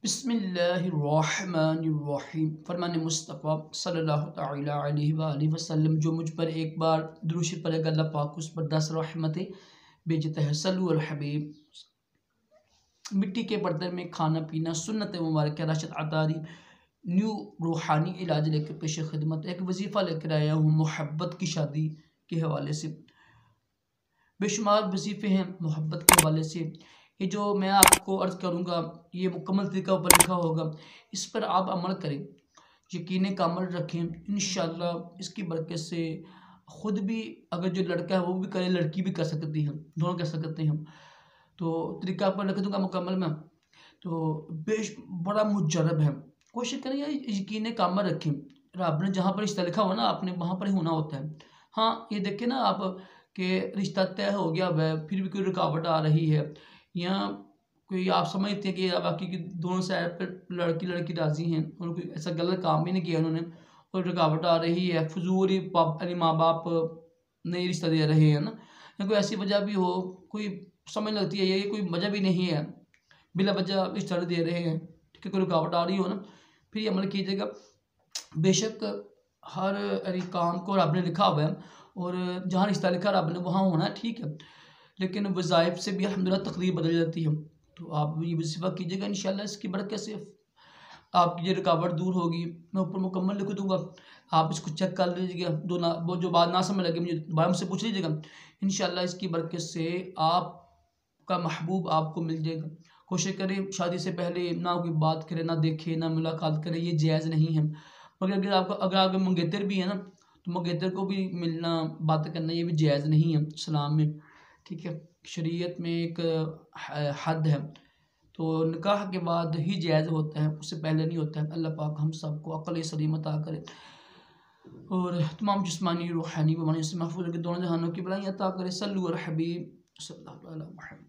बिस्मिल्लाहिर्रहमानिर्रहीम। फरमान मुस्तफ़ा सल्लल्लाहु तआला अलैहि वसल्लम जो मुझ पर एक बार दुरूद शरीफ पढ़ेगा अल्लाह पाक उस पर 10 रहमतें भेजता है। सल्लु अल हबीब। मिट्टी के बर्तन में खाना पीना सुन्नत मुबारक राशिद अतारी न्यू रूहानी इलाज लेकर पेश खिदमत एक वजीफ़ा लेकर आया हूँ मोहब्बत की शादी के हवाले से। बेशुमार वजीफ़े हैं मोहब्बत के हवाले से। ये जो मैं आपको अर्ज़ करूँगा ये मुकम्मल तरीका ऊपर लिखा होगा, इस पर आप अमल करें, यकीन का अमल रखें। इंशाअल्लाह इसकी बरकत से ख़ुद भी अगर जो लड़का है वो भी करे, लड़की भी कर सकती है, दोनों कर सकते हैं हम। तो तरीका पर लिख दूँगा मुकम्मल में। तो बड़ा मुजरब है, कोशिश करें यार यकीन का अमल रखें। रब ने जहाँ पर रिश्ता लिखा हुआ ना आपने वहाँ पर ही होना होता है। हाँ ये देखें ना आप कि रिश्ता तय हो गया वह फिर भी कोई रुकावट आ रही है या कोई आप समझते हैं कि बाकी की दोनों साइड पर लड़की राज़ी हैं और कोई ऐसा गलत काम भी नहीं किया उन्होंने और रुकावट आ रही है, फजूल ही माँ बाप नहीं रिश्ता दे रहे हैं ना, या कोई ऐसी वजह भी हो, कोई समझ लगती है ये कोई वजह भी नहीं है, बिला वजह रिश्ता दे रहे हैं, ठीक है, कोई रुकावट आ रही हो ना, फिर ये अमल कीजिएगा। बेशक हर काम को रब ने लिखा हुआ है और जहाँ रिश्ता लिखा रब ने वहाँ होना है, ठीक है, लेकिन वज़ाइफ से भी अल्हम्दुलिल्लाह तकदीर बदल जाती है। तो आप ये वजीफ़ा कीजिएगा, इंशाअल्लाह इसकी बरकत से आपकी ये रुकावट दूर होगी। मैं ऊपर मुकम्मल लिख दूँगा, आप इसको चेक कर लीजिएगा। वो जो बात ना समझ लगे मुझे दोबारा मुझसे पूछ लीजिएगा। इंशाअल्लाह इसकी बरकत से आपका महबूब आपको मिल जाएगा। कोशिश करें शादी से पहले ना कोई बात करे, ना देखे, ना मुलाकात करे, ये जायज़ नहीं है। मगर अगर आपके मंगेतर भी है ना तो मंगेतर को भी मिलना बात करना ये भी जायज़ नहीं है इस्लाम में, ठीक है। शरीयत में एक हद है, तो निकाह के बाद ही जायज़ होता है, उससे पहले नहीं होता है। अल्लाह पाक हम सबको अक़ल सलीम अता करे और तमाम जिस्मानी रूहानी बीमारियों से महफूज़ करके दोनों जहानों की भलाई अता करे। सल्लु अल हबीब सल्लल्लाहु अलैहि वसल्लम।